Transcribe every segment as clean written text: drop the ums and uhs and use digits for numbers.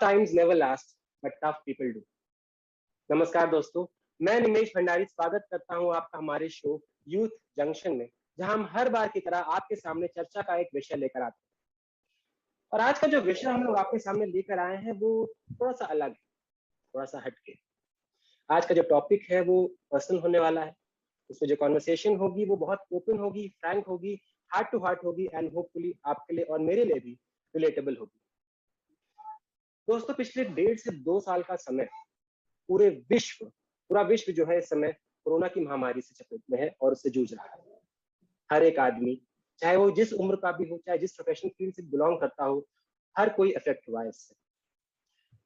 times never last, but tough people do. नमस्कार दोस्तों, मैं निमेश भंडारी स्वागत करता हूं आपका हमारे शो यूथ जंक्शन में, जहां हम हर बार की तरह आपके सामने चर्चा का एक विषय लेकर आते हैं। और आज का जो विषय हम लोग आपके सामने लेकर आए हैं वो थोड़ा सा अलग है, थोड़ा सा हटके। आज का जो टॉपिक है वो पर्सनल होने वाला है। उसमें जो कॉन्वर्सेशन होगी वो बहुत ओपन होगी, फ्रैंक होगी, हार्ट टू हार्ट होगी एंड होपफुली आपके लिए और मेरे लिए भी रिलेटेबल होगी। दोस्तों, पिछले 1.5 से 2 साल का समय पूरा विश्व जो है इस समय कोरोना की महामारी से चपेट में है और उससे जूझ रहा है। हर एक आदमी, चाहे वो जिस उम्र का भी हो, चाहे जिस प्रोफेशनल फील्ड से बिलोंग करता हो, हर कोई इफेक्ट हुआ है इससे।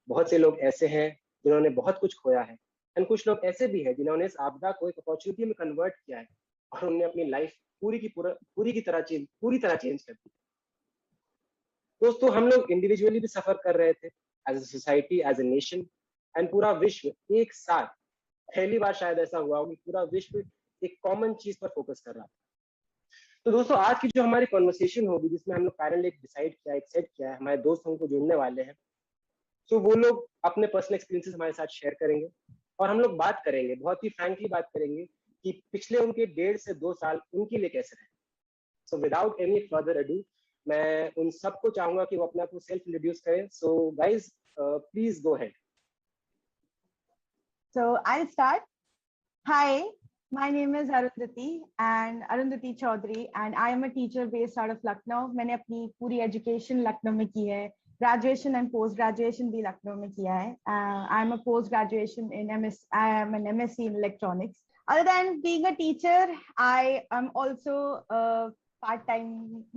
बहुत से लोग ऐसे हैं जिन्होंने बहुत कुछ खोया है एंड कुछ लोग ऐसे भी हैं जिन्होंने इस आपदा को एक अपॉर्चुनिटी में कन्वर्ट किया है और उन्होंने अपनी लाइफ पूरी तरह चेंज कर दी। दोस्तों, हम लोग इंडिविजुअली भी सफर कर रहे थे, as a society, as a nation, and पूरा विश्व एक साथ, पहली बार शायद ऐसा हुआ हो कि पूरा विश्व एक कॉमन चीज पर फोकस कर रहा था। तो दोस्तों, आज की जो हमारी कॉन्वर्सेशन होगी, जिसमें हम लोग पैनल एक डिसाइड किया, एक सेट किया है, हमारे दोस्त हमको जुड़ने वाले हैं। तो वो लोग अपने पर्सनल एक्सपीरियंसेस हमारे साथ शेयर करेंगे और हम लोग बात करेंगे, बहुत ही फ्रैंकली बात करेंगे कि पिछले उनके 1.5 से 2 साल उनके लिए कैसे रहे। So without any further ado, मैं उन सबको चाहूंगा कि वो अपने आप को सेल्फ इंट्रोड्यूस करें। So guys, please go ahead. So I'll start. Hi, my name is Arundhati Chaudhary, and I am a teacher based out of Lucknow. मैंने अपनी पूरी education लखनऊ में की है, graduation and post graduation भी लखनऊ में किया है. I am a post graduation in I am an MSc in electronics. Other than being a teacher, I am also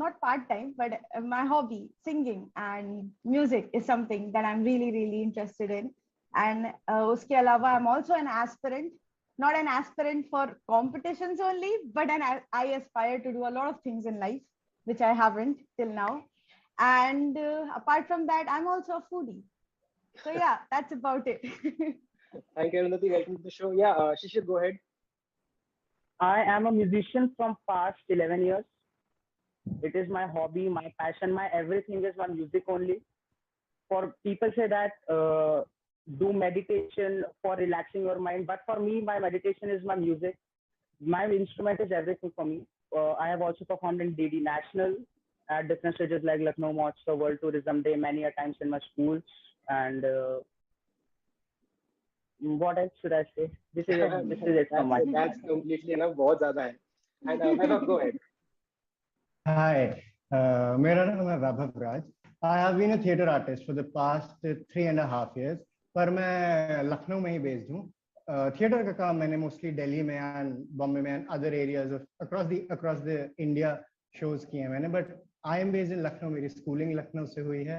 not part-time, but my hobby, singing and music is something that I'm really interested in. And uske alawa, I'm also an aspirant, not an aspirant for competitions only, but I aspire to do a lot of things in life, which I haven't till now. And apart from that, I'm also a foodie. So yeah, that's about it. Thank you, Arundhati. Welcome to the show. Yeah, Shishir, go ahead. I am a musician from past 11 years. It is my hobby, my passion, my everything is my music only. For people say that do meditation for relaxing your mind, but for me, my meditation is my music. My instrument is everything for me. I have also performed in DD National at different stages like Lucknow Mahotsav, World Tourism Day, many a times in my schools. And what else should I say? This is it from my side. That's completely enough. बहुत ज़्यादा है. And Vaibhav, go ahead. Hi, मेरा नाम है Vaibhav Raj. I have been a theatre artist for the past 3.5 years. पर मैं लखनऊ में ही based हूँ. थिएटर का काम मैंने मोस्टली दिल्ली में एंड बॉम्बे में and other areas of across the India shows किए हैं मैंने. But I am based in Lucknow. मेरी स्कूलिंग लखनऊ से हुई है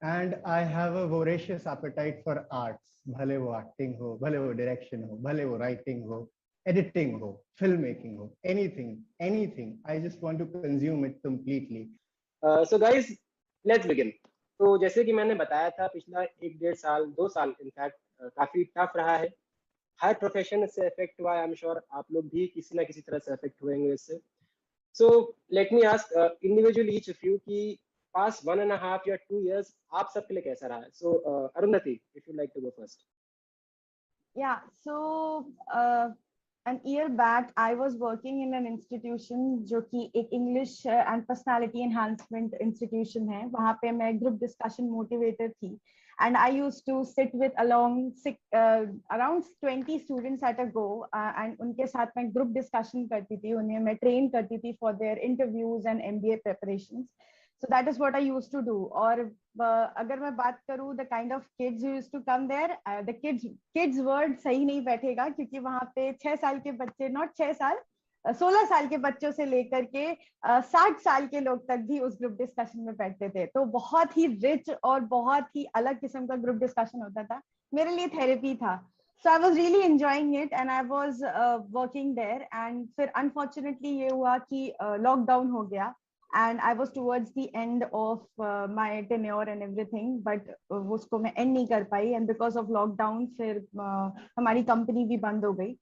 and I have a voracious apatite for arts. भले वो एक्टिंग हो, भले वो डायरेक्शन हो, भले वो राइटिंग हो, एडिटिंग हो, फिल्म मेकिंग हो, anything. I just want to consume it completely. So guys, let's begin. तो जैसे कि मैंने बताया था, पिछला 1.5 साल 2 साल इनफैक्ट काफी टफ रहा है. हर प्रोफेशन से इफेक्ट हुआ है. आई एम श्योर आप लोग भी किसी ना किसी तरह से इफेक्ट हुएंगे इससे. So let me ask individually each of you कि पास्ट 1.5 या 2 years आप सबके लिए कैसा रहा है. So Arundhati, if you like to go first. Yeah, so an year back, I was working in an institution जो कि एक English and Personality Enhancement institution है. वहाँ पे मैं group discussion motivator थी. And I used to sit with around 20 students at a go. And उनके साथ मैं group discussion करती थी. उन्हें मैं train करती थी for their interviews and MBA preparations. So that is what I used to do. और अगर मैं बात करूँ the kind of kids who used to come there, the kids word सही नहीं बैठेगा क्योंकि वहाँ पे 6 साल के बच्चे, not 6 साल, 16 साल के बच्चों से लेकर के 60 साल के लोग तक भी उस ग्रुप डिस्कशन में बैठते थे. तो बहुत ही रिच और बहुत ही अलग किस्म का ग्रुप डिस्कशन होता था. मेरे लिए थेरेपी था. So I was really enjoying it and I was working there. And फिर unfortunately ये हुआ कि lockdown हो गया. And I was towards the end of my tenure and everything, but उसको मैं end नहीं कर पाई. And because of lockdown फिर हमारी company भी बंद हो गई.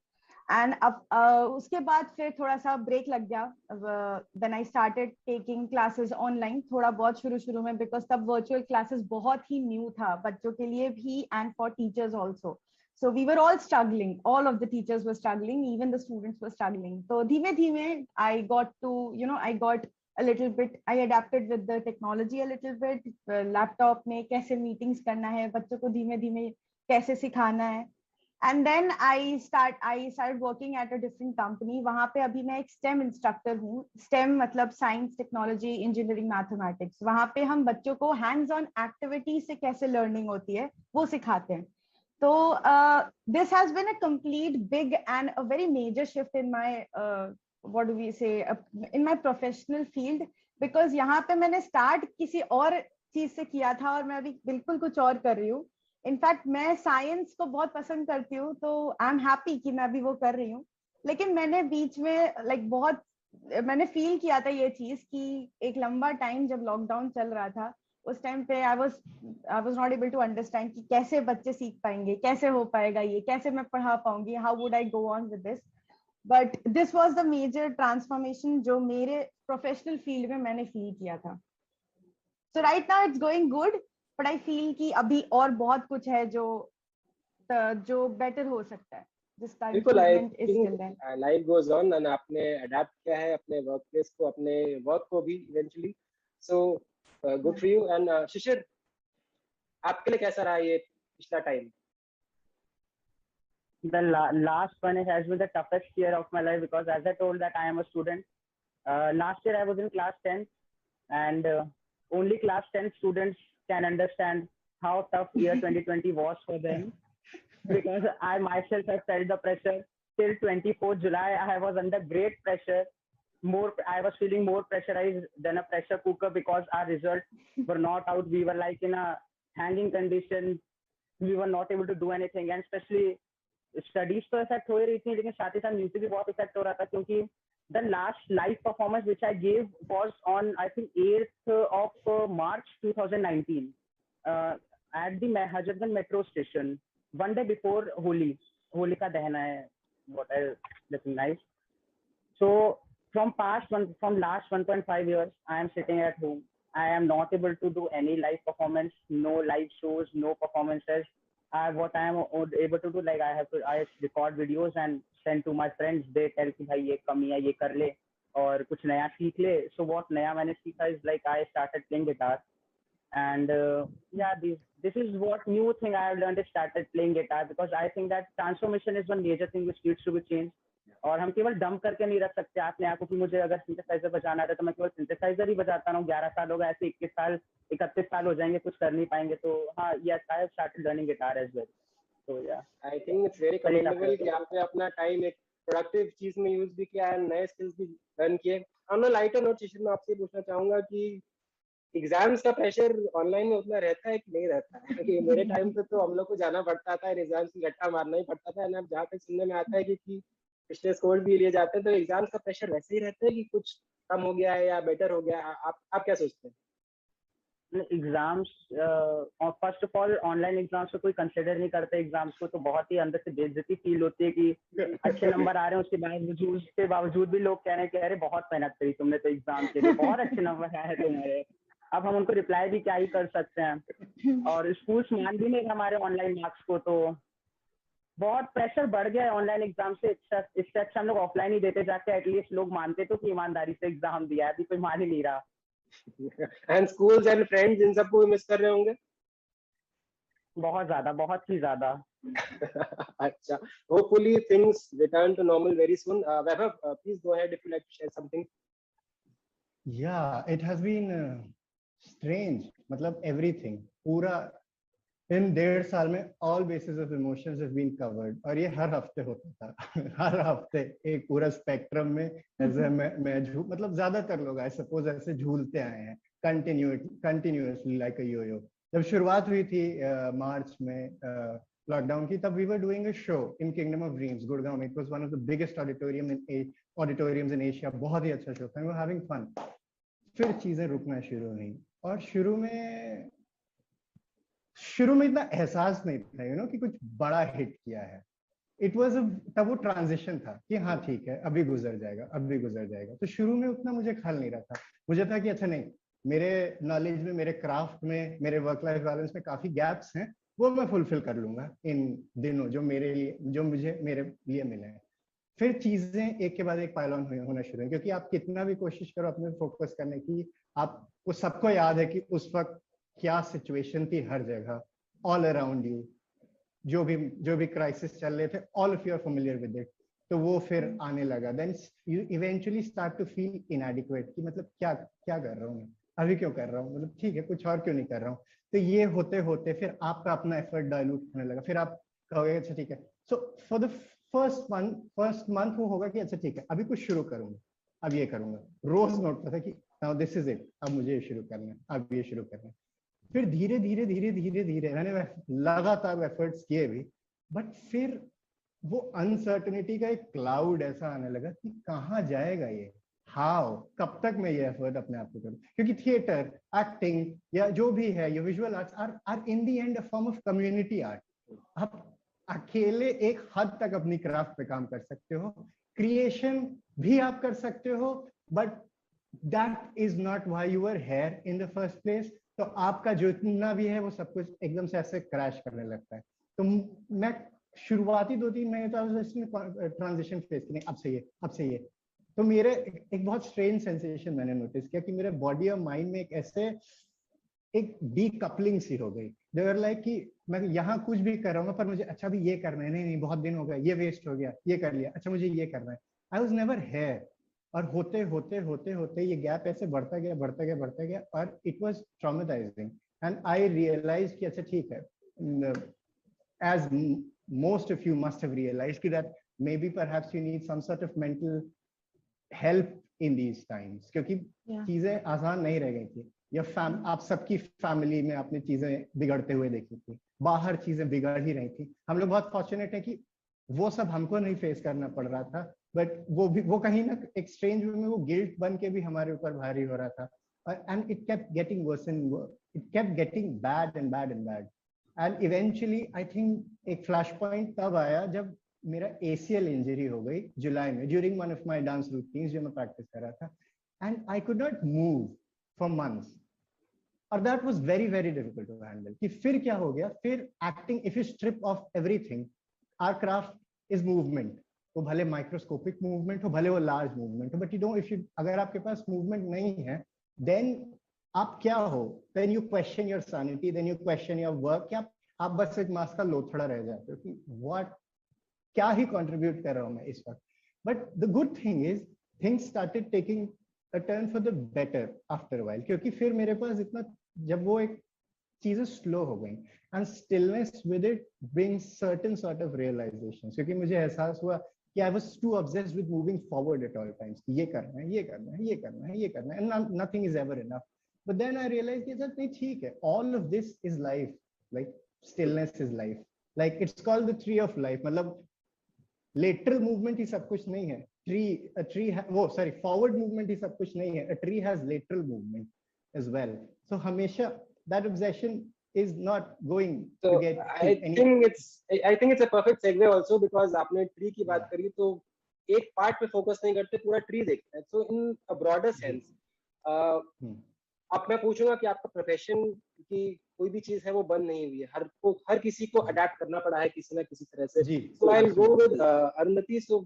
एंड अब उसके बाद फिर थोड़ा सा ब्रेक लग गया. Then I started taking classes online थोड़ा बहुत शुरू में, बिकॉज तब वर्चुअल क्लासेस बहुत ही न्यू था बच्चों के लिए भी and for teachers also. So we were all struggling. All of the teachers were struggling. Even the students were struggling. So dhime, I got to, I got a little bit. I adapted with the technology a little bit. Laptop में कैसे meetings करना है, बच्चों को धीमे कैसे सिखाना है. And then I started working at a different company. वहाँ पे अभी मैं एक STEM instructor हूँ. STEM मतलब science, technology, engineering, mathematics. वहाँ पे हम बच्चों को hands-on activity से कैसे learning होती है वो सिखाते हैं. So this has been a complete big and a very major shift in my what do we say in my professional field, because यहाँ पे मैंने start किसी और चीज से किया था और मैं अभी बिल्कुल कुछ और कर रही हूँ. इनफैक्ट मैं साइंस को बहुत पसंद करती हूँ, तो आई एम हैप्पी कि मैं अभी वो कर रही हूँ. लेकिन मैंने बीच में बहुत मैंने फील किया था ये चीज कि एक लंबा टाइम जब लॉकडाउन चल रहा था उस टाइम पे I was not able to understand कि कैसे बच्चे सीख पाएंगे, कैसे हो पाएगा ये, कैसे मैं पढ़ा पाऊंगी, how would I go on with this. But this was the major transformation जो मेरे प्रोफेशनल फील्ड में मैंने फील किया था. So right now it's going good, but I feel कि अभी और बहुत कुछ है जो बेटर हो सकता है, जिसका improvement is still there. Life goes on and आपने अडैप्ट किया है अपने वर्क प्लेस को, अपने वर्क को भी eventually. So good for you. And Shishir, आपके लिए कैसा रहा ये पिछला time? The last one has been the toughest year of my life because as I told that I am a student. Last year I was in class 10 and only class 10 students can understand how tough year 2020 was for them because I myself have felt the pressure. Till 24th July I was under great pressure. I was feeling more pressurized than a pressure cooker because our results were not out. We were like in a hanging condition. We were not able to do anything, and especially studies तो effect हो ही रही थी, लेकिन साथ ही साथ music भी बहुत effect हो रहा था क्योंकि the last live performance which I give was on I think 8th of March 2019 at the Hazratganj metro station, one day before Holika दहन है what I recognize. So from last 1.5 years I am sitting at home. I am not able to do any live performance, no live shows, no performances. What I am able to do, like I record videos and send to my friends. They tell कि भाई ये कमी है, ये कर ले और कुछ नया सीख ले. So what नया मैंने सीखा is like I started playing guitar and yeah, this is what new thing I have learned is started playing guitar because I think that transformation is one major thing which needs to be changed. और हम केवल dump करके नहीं रख सकते अपने आप को कि मुझे अगर सिंथेसाइजर बजाना है तो मैं केवल सिंथेसाइजर ही बजाता रहूं. 11 साल हो गए, ऐसे 21 साल 31 साल हो जाएंगे, कुछ कर नहीं पाएंगे. तो हाँ, yes I have started learning guitar as well. तो या I think it's very commendable कि आपने अपना टाइम एक प्रोडक्टिव चीज में यूज भी किया है, नए स्किल्स भी लर्न किए. ऑन अ लाइटर नोट शिशिर, मैं आपसे पूछना चाहूंगा कि एग्जाम्स का प्रेशर ऑनलाइन में उतना रहता है कि नहीं रहता है? क्योंकि मेरे टाइम पे तो हम लोग को जाना पड़ता था, एग्जाम्स की रट्टा मारना ही पड़ता था. एंड अब जहाँ तक सुनने में आता है कि पिछले स्कोर भी लिए जाते हैं, तो एग्जाम्स का प्रेशर वैसे ही रहता है कि कुछ कम हो गया है या बेटर हो गया है? आप क्या सोचते हैं? Exams first of all online exams को कोई कंसिडर नहीं करते. एग्जाम्स को तो बहुत ही अंदर से बेइज्जती फील होती है कि अच्छे नंबर आ रहे हैं, उसके बावजूद भी लोग कह रहे हैं कि अरे बहुत मेहनत करी तुमने तो एग्जाम के लिए, बहुत अच्छे नंबर आए तुम्हारे. अब हम उनको रिप्लाई भी क्या ही कर सकते हैं. और स्कूल्स मान भी नहीं हमारे ऑनलाइन मार्क्स को, तो बहुत प्रेशर बढ़ गया है ऑनलाइन एग्जाम से. इससे अच्छा हम लोग ऑफलाइन ही देते जाके एटलीस्ट लोग मानते तो कि ईमानदारी से एग्जाम दिया है. अभी कोई मान ही नहीं रहा. एंड स्कूल्स एंड फ्रेंड्स इन सबको मिस कर रहे होंगे? बहुत ज्यादा, बहुत ही ज्यादा. अच्छा, hopefully things return to normal very soon. Vaibhav, please go ahead if you like to share something. Yeah, it has been strange. मतलब everything पूरा इन 1.5 साल में all bases of emotions have been covered. और ये हर हफ्ते होता था. हर हफ्ते एक पूरा स्पेक्ट्रम में ऐसे मैं मतलब ज्यादातर लोग आई सपोज ऐसे झूलते आए हैं कंटिन्यूअसली लाइक अ यो. जब शुरुआत हुई थी मार्च में लॉकडाउन की, तब we were doing a show in kingdom of dreams Gurgaon में. It was one of the biggest auditoriums in Asia. बहुत ही अच्छा शो था. We were having fun. फिर चीजें रुकना शुरू हुई और शुरू में इतना एहसास नहीं था कि कुछ बड़ा हिट किया है. इट वाज तब वो ट्रांजिशन था कि हाँ ठीक है अभी गुजर जाएगा, अभी गुजर जाएगा। तो शुरू में उतना मुझे ख्याल नहीं रहा था, मुझे था कि अच्छा नहीं, मेरे नॉलेज में, मेरे क्राफ्ट में, मेरे वर्क लाइफ बैलेंस में काफी गैप्स हैं, वो मैं फुलफिल कर लूंगा इन दिनों जो मेरे लिए, जो मुझे मेरे लिए मिले हैं। फिर चीजें एक के बाद एक पाइल ऑन होना शुरू है, क्योंकि आप कितना भी कोशिश करो अपने फोकस करने की, आपको सबको याद है कि उस वक्त क्या सिचुएशन थी हर जगह, ऑल अराउंड यू, जो भी क्राइसिस चल रहे थे, all of you are familiar with it. तो वो फिर आने लगा, then you eventually start to feel inadequate कि मतलब क्या क्या कर रहा हूँ मैं, अभी क्यों कर रहा हूँ, मतलब ठीक है कुछ और क्यों नहीं कर रहा हूँ। तो ये होते होते फिर आपका अपना एफर्ट डायलूट होने लगा, फिर आप कहोगे अच्छा ठीक है। So for the first month वो होगा कि अच्छा ठीक है अभी कुछ शुरू करूंगा, अब ये करूंगा, रोज नोट करता कि नाउ दिस इज इट, अब मुझे ये शुरू करना है, अब ये शुरू करना है। फिर धीरे धीरे धीरे धीरे धीरे मैंने लगातार एफर्ट्स किए भी, बट फिर वो अनसर्टेनिटी का एक क्लाउड ऐसा आने लगा कि कहाँ जाएगा ये, हाउ, कब तक मैं ये एफर्ट अपने आप को करूं, क्योंकि थिएटर, एक्टिंग या जो भी है, ये visual arts are in the end a form of community art. आप अकेले एक हद तक अपनी क्राफ्ट पे काम कर सकते हो, क्रिएशन भी आप कर सकते हो, but that is not why you are here in the first place. तो आपका जो इतना भी है वो सब कुछ एकदम से ऐसे क्रैश करने लगता है। तो मैं शुरुआती 2-3 महीने तो ट्रांजिशन फेज की, नहीं अब सही है, अब सही है। तो मेरे एक बहुत स्ट्रेंज सेंसेशन मैंने नोटिस किया कि मेरे बॉडी और माइंड में एक ऐसे एक डीकपलिंग सी हो गई। देवर लाइक कि मैं यहाँ कुछ भी कर रहा हूँ पर मुझे अच्छा भी ये करना है, नहीं नहीं बहुत दिन हो गया, ये वेस्ट हो गया, ये कर लिया, अच्छा मुझे ये करना है, आई वॉज नेवर हेयर। और होते होते होते होते ये गैप ऐसे बढ़ता गया बढ़ता गया बढ़ता गया, और it was traumatising. And I realise कि अच्छा ठीक है, as most of you must have realized that maybe perhaps you need some sort of mental help in these times, क्योंकि चीजें आसान नहीं रह गई थी। या आप सबकी फैमिली में आपने चीजें बिगड़ते हुए देखी थी, बाहर चीजें बिगड़ ही रही थी। हम लोग बहुत फॉर्चुनेट है कि वो सब हमको नहीं फेस करना पड़ रहा था, बट वो कहीं ना एक स्ट्रेंज वे में वो गिल्ट बन के भी हमारे ऊपर भारी हो रहा था। And it kept getting worse and it kept getting bad and bad and bad. And eventually I think एक फ्लैश पॉइंट तब आया जब मेरा ACL इंजरी हो गई जुलाई में, during one of my dance routines जो मैं प्रैक्टिस कर रहा था, and I could not move for months. और that was very very difficult to handle. कि फिर क्या हो गया, फिर acting, if you strip off everything, our craft is movement. वो भले माइक्रोस्कोपिक मूवमेंट हो, भले वो लार्ज मूवमेंट हो, but you don't, if you, अगर आपके पास मूवमेंट नहीं है, देन आप क्या हो, then you question your sanity, then you question your work. क्या आप बस एक मास का लोथड़ा रह जाते हो कि व्हाट, क्या ही कंट्रीब्यूट कर रहा हूं मैं इस वक्त। But the good thing is things started taking a turn for the better after while, क्योंकि फिर मेरे पास इतना, जब वो एक चीजें स्लो हो गई, and stillness with it brings certain sort of realisation, क्योंकि मुझे एहसास हुआ कि I was too obsessed with moving forward at all times, ये करना है, ये करना है, ये करना है, ये करना है, and nothing is ever enough. But then I realized that नहीं ठीक है, all of this is life, like stillness is life, like it's called the tree of life। मतलब lateral movement ही सब कुछ नहीं है, forward movement ही सब कुछ नहीं है, a tree has lateral movement as well। So हमेशा that obsession is not going to get I think it's a perfect segue also, because आपने ट्री की बात करी, तो एक पार्ट पे फोकस नहीं करते, पूरा ट्री देखते हैं। So in a broader sense, अब मैं पूछूंगा कि आपका प्रोफेशन की कोई भी चीज है वो बंद नहीं हुई है, हर किसी को अडेप्ट करना पड़ा है किसी ना किसी तरह से। So I'll go with Arundhati। So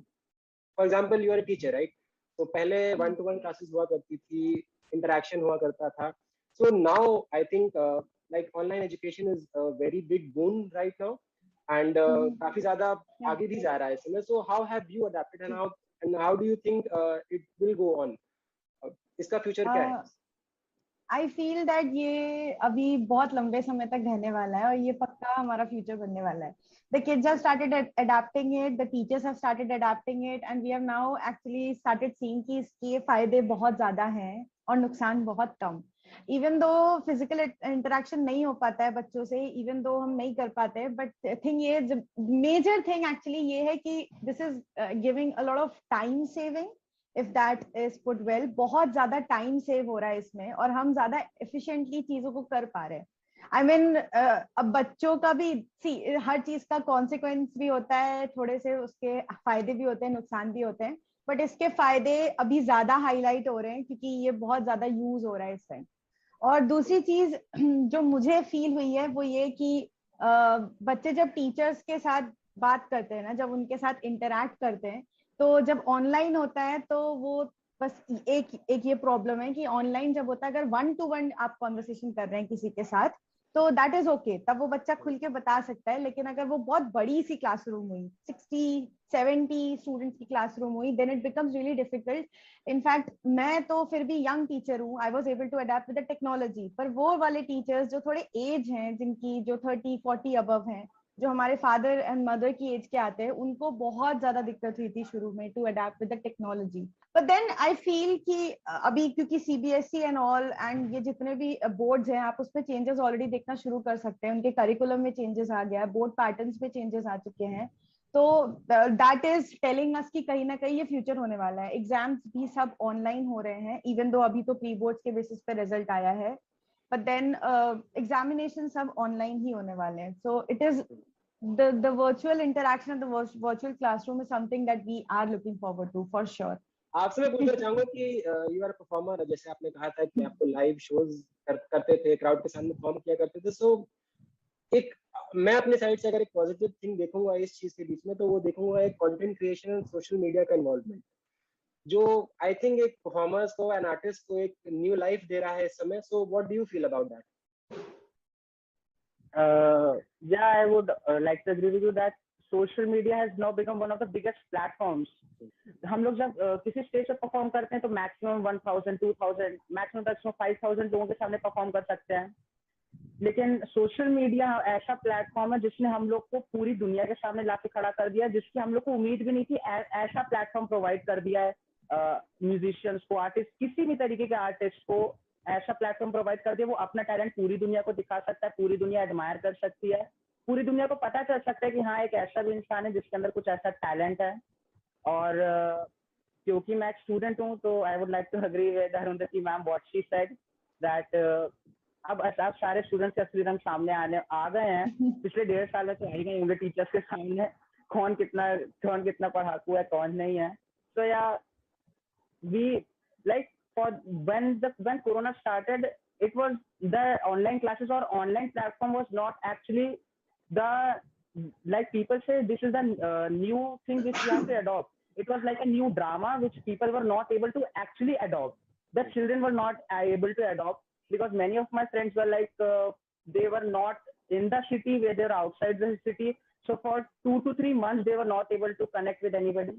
for example you are a teacher, right? तो पहले 1-to-1 क्लासेस हुआ करती थी, इंटरेक्शन हुआ करता था। So now I think like online education is a very big boon right now, and काफी ज्यादा आगे भी जा रहा है इसमें। So how have you adapted, and how do you think it will go on? इसका फ्यूचर क्या है? आई फील दैट ये अभी बहुत लंबे समय तक रहने वाला है, और ये पक्का हमारा फ्यूचर बनने वाला है। The kids have started adapting it, the teachers have started adapting it, and we have now actually started seeing कि इसके फायदे बहुत ज्यादा हैं और नुकसान बहुत कम। Even though physical interaction नहीं हो पाता है बच्चों से, even though हम नहीं कर पाते, but thing ये major thing actually ये है कि this is giving a lot of time saving, if that is put well। बहुत ज्यादा टाइम सेव हो रहा है इसमें, और हम ज्यादा efficiently चीजों को कर पा रहे हैं। आई मीन अब बच्चों का भी हर चीज का कॉन्सिक्वेंस भी होता है, थोड़े से उसके फायदे भी होते हैं, नुकसान भी होते हैं, बट इसके फायदे अभी ज्यादा हाईलाइट हो रहे हैं क्योंकि ये बहुत ज्यादा यूज हो रहा है इस टाइम। और दूसरी चीज जो मुझे फील हुई है वो ये कि बच्चे जब टीचर्स के साथ बात करते हैं ना, जब उनके साथ इंटरेक्ट करते हैं, तो जब ऑनलाइन होता है तो वो बस एक ये प्रॉब्लम है कि ऑनलाइन जब होता है, अगर 1-to-1 आप कॉन्वर्सेशन कर रहे हैं किसी के साथ तो दैट इज ओके, तब वो बच्चा खुल के बता सकता है। लेकिन अगर वो बहुत बड़ी सी क्लासरूम हुई, 60-70 स्टूडेंट्स की क्लासरूम हुई, then it becomes really difficult. In fact मैं तो फिर भी यंग टीचर हूँ, I was able to adapt with the technology, पर वो वाले टीचर्स जो थोड़े एज हैं, जिनकी जो 30-40 अबव हैं, जो हमारे फादर एंड मदर की एज के आते हैं, उनको बहुत ज्यादा दिक्कत हुई थी शुरू में to adapt with the technology. But then I feel कि अभी क्योंकि सीबीएसई एंड ऑल एंड ये जितने भी बोर्ड्स हैं, आप उसमें चेंजेस ऑलरेडी देखना शुरू कर सकते हैं, उनके करिकुलम में चेंजेस आ गया है, बोर्ड पैटर्न्स में चेंजेस आ चुके हैं, तो दैट इज टेलिंग अस कि कहीं ना कहीं ये फ्यूचर होने वाला है। एग्जाम्स भी सब ऑनलाइन हो रहे हैं, इवन दो अभी तो प्री बोर्ड्स के बेसिस पे रिजल्ट आया है, बट देन एग्जामिनेशन सब ऑनलाइन ही होने वाले हैं। So it is the virtual interaction and the virtual classroom is something that we are looking forward to for sure. आपसे मैं पूछना चाहूंगा कि यू आर परफॉर्मर, जैसे आपने कहा था कि आपको लाइव शोज करते थे, क्राउड के सामने परफॉर्म किया करते थे, सो एक मैं अपने साइड से अगर एक पॉजिटिव थिंग देखूंगा इस चीज के बीच में, तो वो देखूंगा एक कंटेंट क्रिएशन और सोशल मीडिया का इन्वॉल्वमेंट, जो आई थिंक एक परफॉर्मर्स को एंड आर्टिस्ट को एक न्यू लाइफ दे रहा है इस समय। So what do you feel about that? Yeah, I would like to agree with you that social media has now become one of the biggest platforms. हम लोग जब किसी स्टेज पर परफॉर्म करते हैं तो मैक्सिमम 1000, 2000, मैक्सिमम 5000 लोगों के सामने परफॉर्म कर सकते हैं। लेकिन सोशल मीडिया ऐसा प्लेटफॉर्म है जिसने हम लोग को पूरी दुनिया के सामने लाके खड़ा कर दिया, जिसकी हम लोग को उम्मीद भी नहीं थी। ऐसा प्लेटफॉर्म प्रोवाइड कर दिया है म्यूजिशियंस को, आर्टिस्ट, किसी भी तरीके के आर्टिस्ट को ऐसा प्लेटफॉर्म प्रोवाइड कर दिया, वो अपना टैलेंट पूरी दुनिया को दिखा सकता है, पूरी दुनिया एडमायर कर सकती है, पूरी दुनिया को पता चल सकता है कि हाँ एक ऐसा भी इंसान है जिसके अंदर कुछ ऐसा टैलेंट है। और क्योंकि मैं एक स्टूडेंट हूँ तो I would like to agree with Arundhati ma'am what she said that अब सारे स्टूडेंट्स के असली रंग सामने आ गए हैं। पिछले 1.5 साल में तो आ ही गए होंगे टीचर्स के सामने, कौन कितना पढ़ाकू है, कौन नहीं है। So yeah, we like when Corona started, it was the online classes or online platform was not actually the, like people say this is the new thing which we have to adopt. It was like a new drama which people were not able to actually adopt. The children were not able to adopt because many of my friends were like they were not in the city, where they were outside the city. So for 2 to 3 months they were not able to connect with anybody.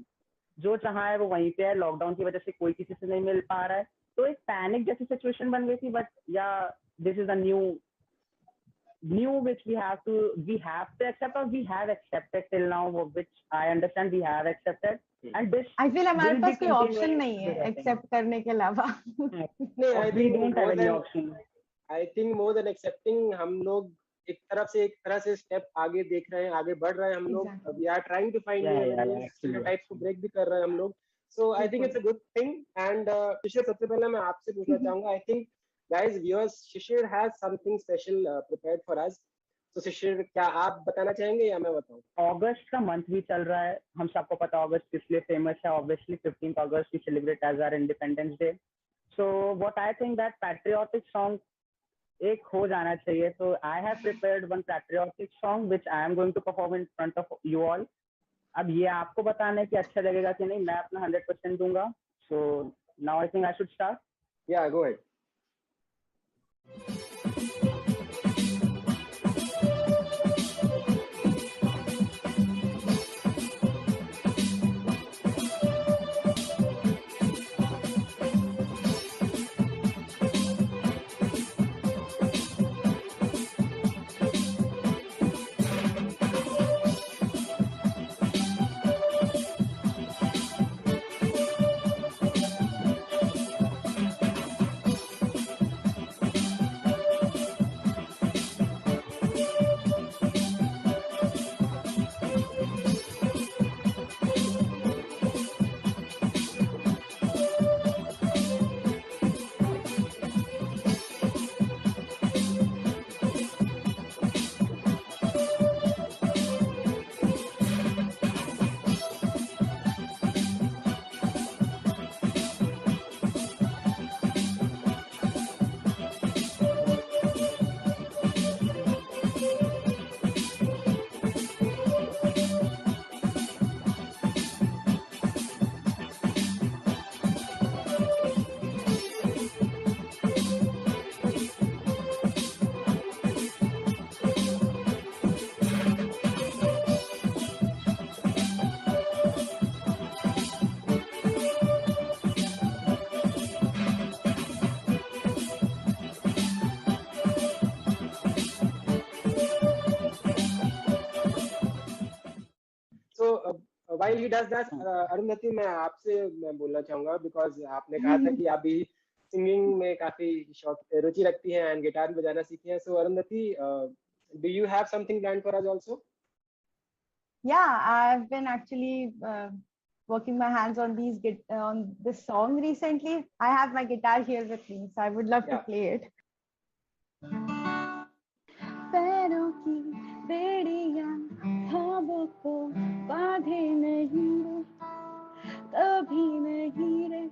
जो चाहा है वो वहीं पे है, lockdown की वजह से कोई किसी से नहीं मिल पा रहा है, तो एक पैनिक जैसी सिचुएशन बन गई थी। बट या this is a new which we have to accept, or we have accepted till now, which I understand we have accepted, and this I feel हमारे पास कोई ऑप्शन नहीं है एक्सेप्ट करने के अलावा। नहीं, I think don't have any option. I think more than accepting, हम लोग एक तरह से स्टेप आगे देख रहे हैं, आगे बढ़ रहे हैं हम लोग। We are trying to find stereotypes को ब्रेक भी कर रहे हैं हम लोग। So I think it's a good thing. And Shishir, सबसे पहले मैं आपसे पूछना चाहूंगा, I think guys, viewers, Shishir has something special prepared for us. So Shishir, क्या आप बताना चाहेंगे या मैं बताऊं? अगस्त का मंथ भी चल रहा है, हम सबको पता अगस्त किस लिए फेमस है। Obviously 15th August we celebrate as our Independence Day. So what I think that patriotic song एक हो जाना चाहिए। So I have prepared one patriotic song which I am going to perform in front of you all. अब ये आपको बताना है कि अच्छा लगेगा कि नहीं, मैं अपना 100% दूंगा। So now I think I should start. Yeah, go ahead. while he does that, Arundhati मैं बोलना चाहूंगा because आपने कहा था कि आप भी सिंगिंग में काफी रुचि रखती हैं एंड गिटार बजाना सीखी हैं. So Arundhati, do you have something planned for us also? Yeah, I've been actually working my hands on on this song recently. I have my guitar here with me, so I would love to play it. पैरों की बेड़ियां ख्वाबों को बांधे नहीं रे, कभी नहीं रे,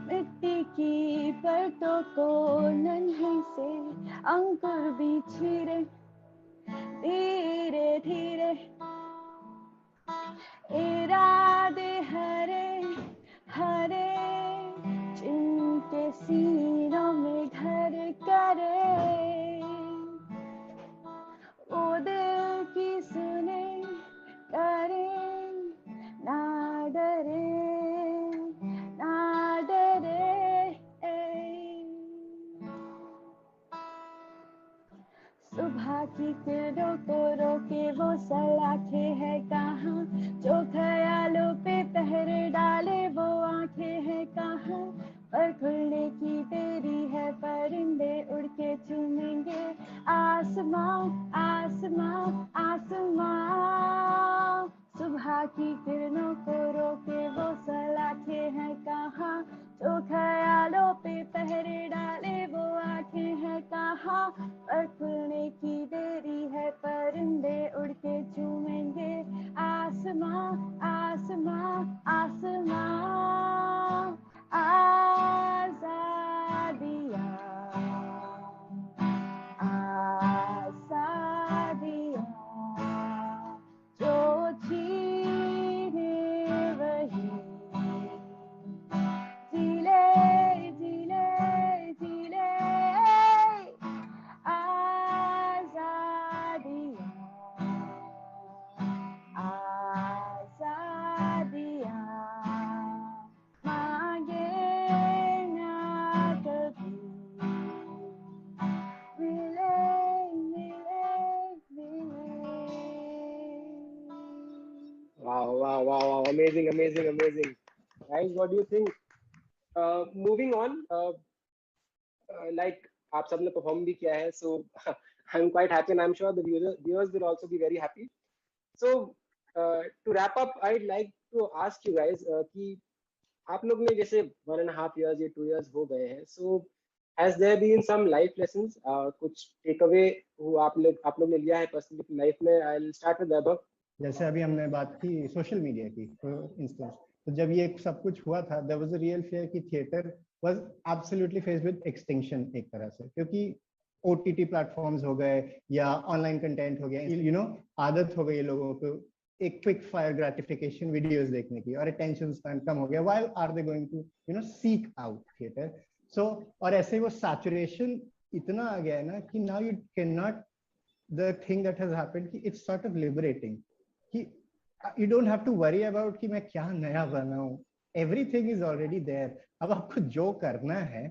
मिट्टी की परतों को नन्हे से अंकुर बिछी रे, धीरे धीरे इरादे हरे हरे जिनके सीनों में घर करे, वो दिल की सुने करे ना डरे ना डरे. सुबह की किरणों को रोके वो सलाखें है कहाँ, जो ख्यालों पे पहरे डाले वो आंखें है कहाँ, पर खुलने की देरी है परिंदे उड़ के चूमेंगे आसमां आसमां आसमां. सुबह की किरणों को रोके वो सलाखें है कहाँ, जो ख्यालों पे पहरे डाले वो आंखें है कहाँ, पर खुलने की देरी है परिंदे उड़ के चूमेंगे आसमां आसमां आसमां. आज़ादियाँ आज़ादियाँ जो छीने वही जिले जिले जिले. आज़ादियाँ आज़ादियाँ मांगे ना कभी, मिले मिले मिले. Wow, amazing. Guys, what do you think? Moving on, like आप सबने perform भी किया है, so I'm quite happy and I'm sure the viewers will also be very happy. So to wrap up, I'd like to ask you guys कि आप लोग ने जैसे 1.5 years या 2 years हो गए हैं, so has there been some life lessons, कुछ takeaway आप लोग ने लिया है personally life में? I'll start with Vaibhav. जैसे अभी हमने बात की सोशल मीडिया की इंस्टेंस, तो जब ये सब कुछ हुआ था, there was a real fear कि theatre was absolutely faced with extinction एक तरह से, क्योंकि ओटीटी प्लेटफॉर्म्स हो गए या ऑनलाइन कंटेंट हो गया, यू नो आदत हो गई लोगों को एक क्विक फायर ग्रेटिफिकेशन वीडियोस देखने की, और अटेंशन स्पैन कम हो गया. Why are they going to seek out theatre? So और ऐसे वो सैचुरेशन इतना आ गया है ना कि now you can not, the thing that has happened कि इट्स सॉर्ट ऑफ लिबरेटिंग कि you don't have to worry about कि मैं क्या नया बनाऊं, everything is already there. अब आपको जो करना है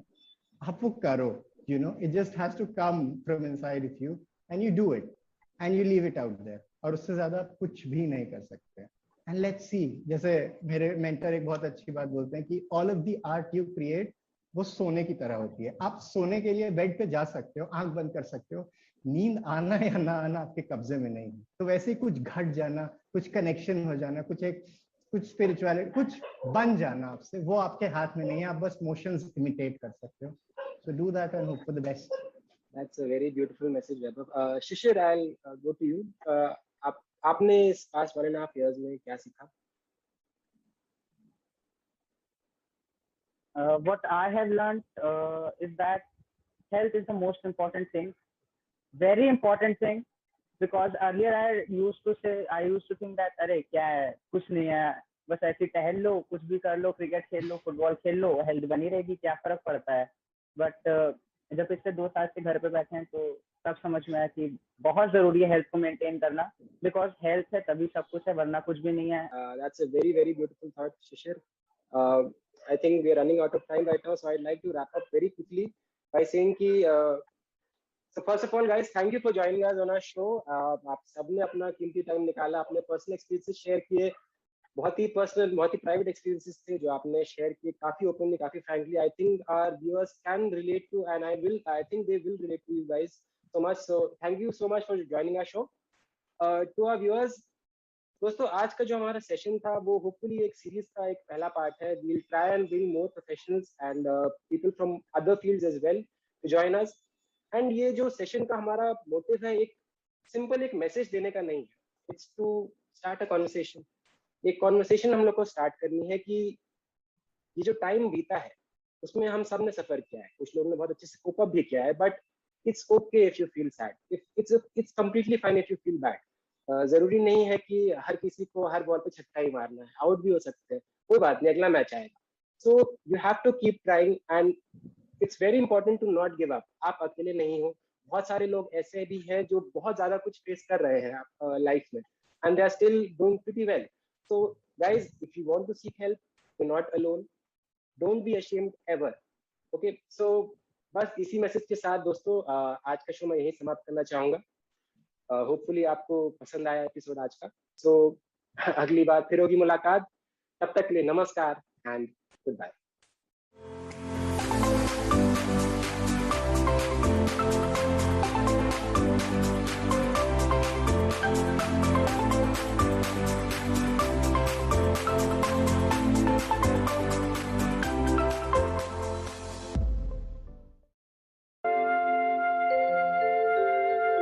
आप वो करो, you know, it just has to come from inside of you and you do it and you leave it out there, और उससे ज्यादा आप कुछ भी नहीं कर सकते. And let's see, जैसे मेरे मेंटर एक बहुत अच्छी बात बोलते हैं कि all of the art you create वो सोने की तरह होती है. आप सोने के लिए बेड पे जा सकते हो, आंख बंद कर सकते हो, नींद आना या ना आना आपके कब्जे में नहीं. तो वैसे ही कुछ घट जाना, कुछ कनेक्शन हो जाना, कुछ स्पिरिचुअलिटी, कुछ बन जाना आपसे, वो आपके हाथ में नहीं है. आप बस मोशंस इमिटेट कर सकते हो. So do that and hope for the best. That's a very beautiful message, Vaibhav. Shishir, I'll go to you. आपने इस past 1.5 years में क्या सीखा? What I have learned is that health is the most important thing, very important thing, because earlier I used to think that अरे क्या है, कुछ नहीं है, बस ऐसे टहल लो, कुछ भी कर लो, क्रिकेट खेल लो, फुटबॉल खेल लो, हेल्थ बनी रहेगी, क्या फर्क पड़ता है. बट जब पिछले 2 साल से घर पे बैठे हैं तो तब समझ में आया कि बहुत जरूरी है हेल्थ को मेंटेन करना, बिकॉज हेल्थ है तभी सब कुछ है, वरना कुछ भी नहीं है. That's a very, very beautiful thought, Shishir. I think we are running out of time right now, so I'd like to wrap up very quickly by saying कि So first of all, guys, thank you for joining us on our show. आप सबने अपना कीमती time निकाला, अपने personal experiences share किए, बहुत ही personal, बहुत ही प्राइवेट एक्सपीरियंसेस थे जो आपने शेयर किए, काफी ओपनली, काफी frankly. I think our viewers can relate to, and I think they will relate to you guys so much. So thank you so much for joining our show. To our viewers, दोस्तों आज का जो हमारा session था वो hopefully एक series का एक पहला पार्ट है. We will try and bring more professionals and people from other fields as well to join us. And ये जो सेशन का हमारा मोटिव है, एक सिंपल एक मैसेज देने का नहीं है. It's to start a conversation. एक कॉन्वर्सेशन हम लोग को स्टार्ट करनी है कि ये जो टाइम बीता है उसमें हम सब ने सफर किया है, कुछ लोगों ने बहुत अच्छे से कोप अप भी किया है, but it's okay if you feel sad, it's completely fine if you feel bad. जरूरी नहीं है कि हर किसी को हर बॉल पे छक्का ही मारना है, आउट भी हो सकते हैं, कोई बात नहीं, अगला मैच आएगा. So you have to keep trying and it's very important to not give up. आप अकेले नहीं हो, बहुत सारे लोग ऐसे भी हैं जो बहुत ज्यादा कुछ फेस कर रहे हैं लाइफ में, and they are still doing pretty well. So guys, if you want to seek help, you are not alone, don't be ashamed ever. Okay, so बस इसी मैसेज के साथ दोस्तों आज का शो मैं यही समाप्त करना चाहूंगा. होपफुली आपको पसंद आया एपिसोड आज का. सो अगली बार फिर होगी मुलाकात. तब तक के लिए नमस्कार एंड गुड बाय.